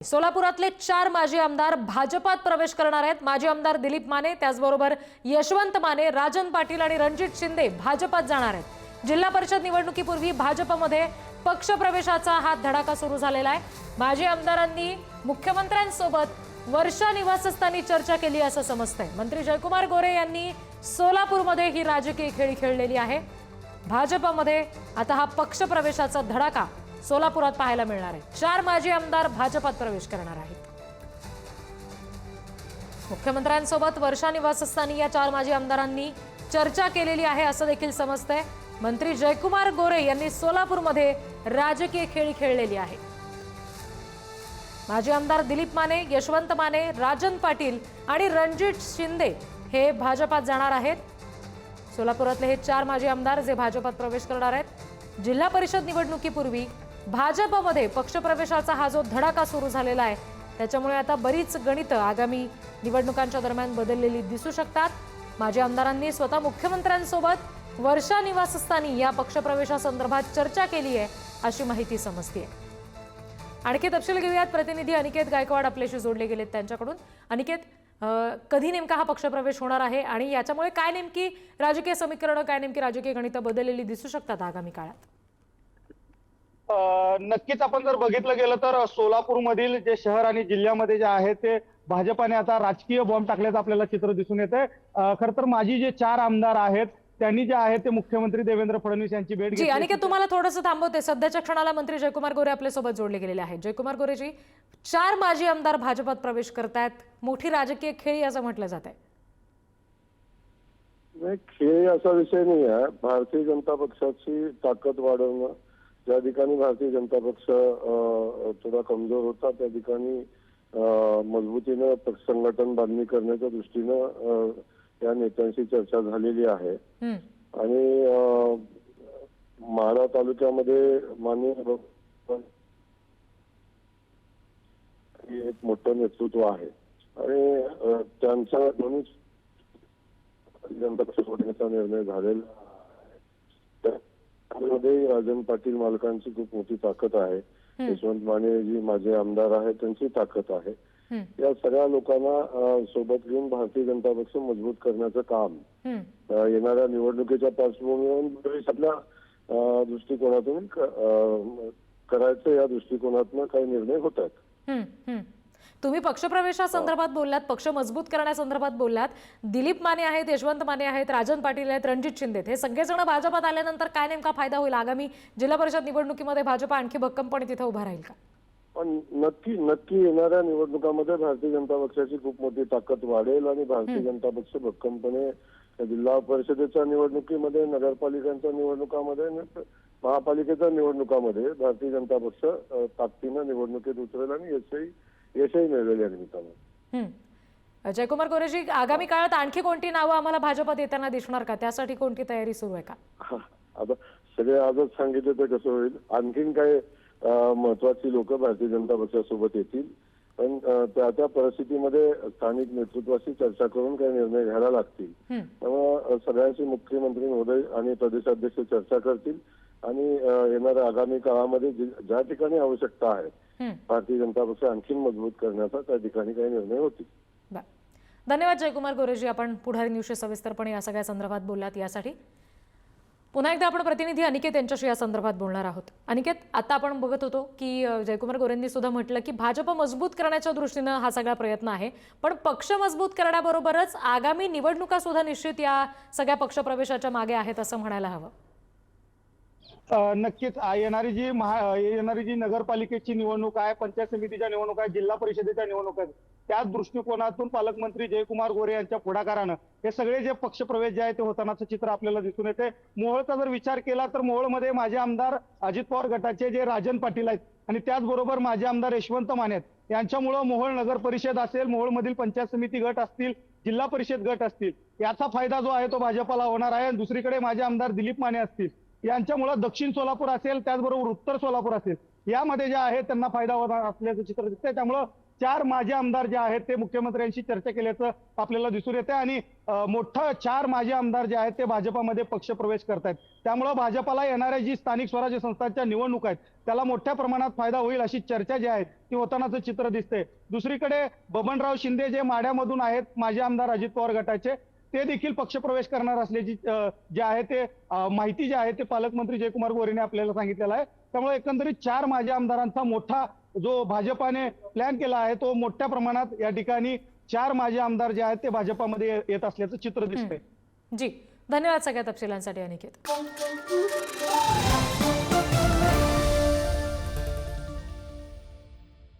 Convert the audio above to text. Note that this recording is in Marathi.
सोलापुरातले 4 माजी आमदार भाजपात प्रवेश करणार आहेत। माजी आमदार दिलीप माने, त्याचबरोबर यशवंत माने, राजन पाटील आणि रणजित शिंदे भाजपात जाणार आहेत। जिल्हा परिषद निवडणुकीपूर्वी भाजपमध्ये पक्ष प्रवेशाचा हा धडाका सुरू झालेला आहे। माजी आमदारांनी मुख्यमंत्र्यांसोबत वर्षा निवासस्थानी चर्चा केली असं समजतंय। मंत्री जयकुमार गोरे यांनी सोलापूरमध्ये ही राजकीय खेळी खेळलेली आहे। भाजपमध्ये आता हा पक्ष प्रवेशाचा धडाका सोलापुरात पाहायला मिळणार आहे। 4 माजी आमदार भाजपात प्रवेश करणार आहेत। मुख्यमंत्र्यांसोबत वर्षा निवासस्थानी या 4 माजी आमदारांनी चर्चा केलेली आहे असं देखील समजतंय। मंत्री जयकुमार गोरे यांनी सोलापूरमध्ये राजकीय खेळी खेळलेली आहे। माजी आमदार दिलीप माने, यशवंत माने, राजन पाटील आणि रणजित शिंदे हे भाजपात जाणार आहेत। सोलापुरातले हे 4 माजी आमदार जे भाजपात प्रवेश करणार आहेत। जिल्हा परिषद निवडणुकीपूर्वी भाजपमध्ये पक्षप्रवेशाचा हा जो धडाका सुरू झालेला आहे, त्याच्यामुळे आता बरीच गणितं आगामी निवडणुकांच्या दरम्यान बदललेली दिसू शकतात। माजी आमदारांनी स्वतः मुख्यमंत्र्यांसोबत वर्षा निवासस्थानी या पक्षप्रवेशासंदर्भात चर्चा केली आहे अशी माहिती समजते। आणखी तपशील घेऊयात। प्रतिनिधी अनिकेत गायकवाड आपल्याशी जोडले गेलेत त्यांच्याकडून। अनिकेत, कधी नेमका हा पक्षप्रवेश होणार आहे आणि याच्यामुळे काय नेमकी राजकीय समीकरणं, काय नेमकी राजकीय गणितं बदललेली दिसू शकतात आगामी काळात? नक्कीच आपण जर बघितलं गेलं तर सोलापूरमधील जे शहर आणि जिल्ह्यामध्ये जे आहे ते भाजपाने आता राजकीय बॉम्ब टाकल्याचं आपल्याला चित्र दिसून येतंय। खरं तर माझी जे 4 आमदार आहेत त्यांनी जे आहे ते मुख्यमंत्री देवेंद्र फडणवीस यांची भेट घेतली। अनिकेत, तुम्हाला थोडंसं थांबवते। सध्याच्या क्षणाला मंत्री जयकुमार गोरे आपल्या सोबत जोडले गेलेले आहेत। जयकुमार गोरेजी, 4 माजी आमदार भाजपात प्रवेश करतायत, मोठी राजकीय खेळी असं म्हटलं जात आहे। नाही, खेळ असा विषय नाही आहे। भारतीय जनता पक्षाची ताकद वाढवणं, ज्या ठिकाणी भारतीय जनता पक्ष थोडा कमजोर होता त्या ठिकाणी मजबूतीनं पक्ष संघटन बांधणी करण्याच्या दृष्टीनं या नेत्यांशी चर्चा झालेली आहे। आणि माढा तालुक्यामध्ये माननीय एक मोठं नेतृत्व आहे आणि त्यांच्या दोन्ही जनता पक्ष सोडण्याचा निर्णय झालेला आहे। त्यामध्ये राजन पाटील मालकांची खूप मोठी ताकद आहे, यशवंत माने जी माझे आमदार आहेत त्यांची ताकद आहे। या सगळ्या लोकांना सोबत घेऊन भारतीय जनता पक्ष मजबूत करण्याचं काम येणाऱ्या निवडणुकीच्या पार्श्वभूमीवर आपल्या दृष्टिकोनातून करायचं, या दृष्टिकोनातून काही निर्णय होत आहेत। तुम्ही पक्षप्रवेशासंदर्भात बोललात, पक्ष मजबूत करण्यासंदर्भात बोललात। दिलीप माने आहेत, यशवंत माने आहेत, राजन पाटील आहेत, रणजित शिंदे, हे सगळेजण भाजपात आल्यानंतर काय नेमका फायदा होईल? आगामी जिल्हा परिषद निवडणुकीमध्ये भाजप आणखी भक्कमपणे तिथे उभा राहील का? पण नक्की येणाऱ्या निवडणुकामध्ये भारतीय जनता पक्षाची खूप मोठी ताकद वाढेल आणि भारतीय जनता पक्ष भक्कमपणे जिल्हा परिषदेच्या निवडणुकीमध्ये, नगरपालिकांच्या निवडणुकामध्ये, महापालिकेच्या निवडणुकामध्ये भारतीय जनता पक्ष ताकदीनं निवडणुकीत उतरेल आणि यशही मिळेल या निमित्तानं। जयकुमार गोरेजी, आगामी काळात आणखी कोणती नावं आम्हाला भाजपात येताना दिसणार का? त्यासाठी कोणती तयारी सुरू आहे का? आता सगळे आजच सांगितलं तर कसं होईल? आणखीन काही महत्वाची लोक भारतीय जनता पक्षासोबत येतील, पण त्या परिस्थितीमध्ये स्थानिक नेतृत्वाशी चर्चा करून काही निर्णय घ्यायला लागतील। त्यामुळे सगळ्यांशी मुख्यमंत्री महोदय आणि प्रदेशाध्यक्ष चर्चा करतील आणि येणाऱ्या आगामी काळामध्ये ज्या ठिकाणी आवश्यकता आहे भारतीय जनता पक्ष आणखी मजबूत करण्याचा त्या ठिकाणी काही निर्णय होतील। धन्यवाद जयकुमार गोरेजी, आपण पुढारी न्यूजशी सविस्तरपणे या सगळ्या संदर्भात बोललात यासाठी। पुन्हा एकदा आपण प्रतिनिधी अनिकेत यांच्याशी या संदर्भात बोलणार आहोत। अनिकेत, आता आपण बघत होतो की जयकुमार गोरेंनी सुद्धा म्हटलं की भाजप मजबूत करण्याच्या दृष्टीनं हा सगळा प्रयत्न आहे, पण पक्ष मजबूत करण्याबरोबरच आगामी निवडणुका सुद्धा निश्चित या सगळ्या पक्षप्रवेशाच्या मागे आहेत असं म्हणायला हवं। नक्कीच येणारी जी नगरपालिकेची निवडणूक आहे, पंचायत समितीच्या निवडणूक आहे, जिल्हा परिषदेच्या निवडणूक आहेत, त्याच दृष्टिकोनातून पालकमंत्री जयकुमार गोरे यांच्या पुढाकारानं हे सगळे जे पक्षप्रवेश जे आहे ते होतानाचं चित्र आपल्याला दिसून येते। मोहोळचा जर विचार केला तर मोहोळमध्ये माझे आमदार अजित पवार गटाचे जे राजन पाटील आहेत आणि त्याचबरोबर माझे आमदार यशवंत माने आहेत, यांच्यामुळे मोहोळ नगर परिषद असेल, मोहोळमधील पंचायत समिती गट असतील, जिल्हा परिषद गट असतील, याचा फायदा जो आहे तो भाजपला होणार आहे। दुसरीकडे माझे आमदार दिलीप माने असतील, यांच्यामुळे दक्षिण सोलापूर असेल, त्याचबरोबर उत्तर सोलापूर असेल, यामध्ये जे आहे त्यांना फायदा होणार असल्याचं चित्र दिसतंय. त्यामुळं 4 माजी आमदार जे आहेत ते मुख्यमंत्र्यांशी चर्चा केल्याचं आपल्याला दिसून येते आणि मोठं 4 माजी आमदार जे आहेत ते भाजपामध्ये पक्षप्रवेश करतायत. त्यामुळं भाजपाला येणाऱ्या जी स्थानिक स्वराज्य संस्थांच्या निवडणूक आहेत त्याला मोठ्या प्रमाणात फायदा होईल अशी चर्चा जी आहे ती होतानाचं चित्र दिसते. दुसरीकडे बबनराव शिंदे जे माढ्यामधून आहेत, माजी आमदार अजित पवार गटाचे, ते देखील पक्षप्रवेश करणार असल्याची जे आहे ते माहिती जी आहे ते पालकमंत्री जयकुमार गोरेने आपल्याला सांगितलेलं आहे. त्यामुळे एकंदरीत 4 माजी आमदारांचा मोठा जो भाजपाने प्लॅन केला आहे तो मोठ्या प्रमाणात या ठिकाणी 4 माजी आमदार जे आहेत ते भाजपामध्ये येत असल्याचं चित्र दिसतंय. जी, धन्यवाद सगळ्या तपशिलांसाठी अनिकेत.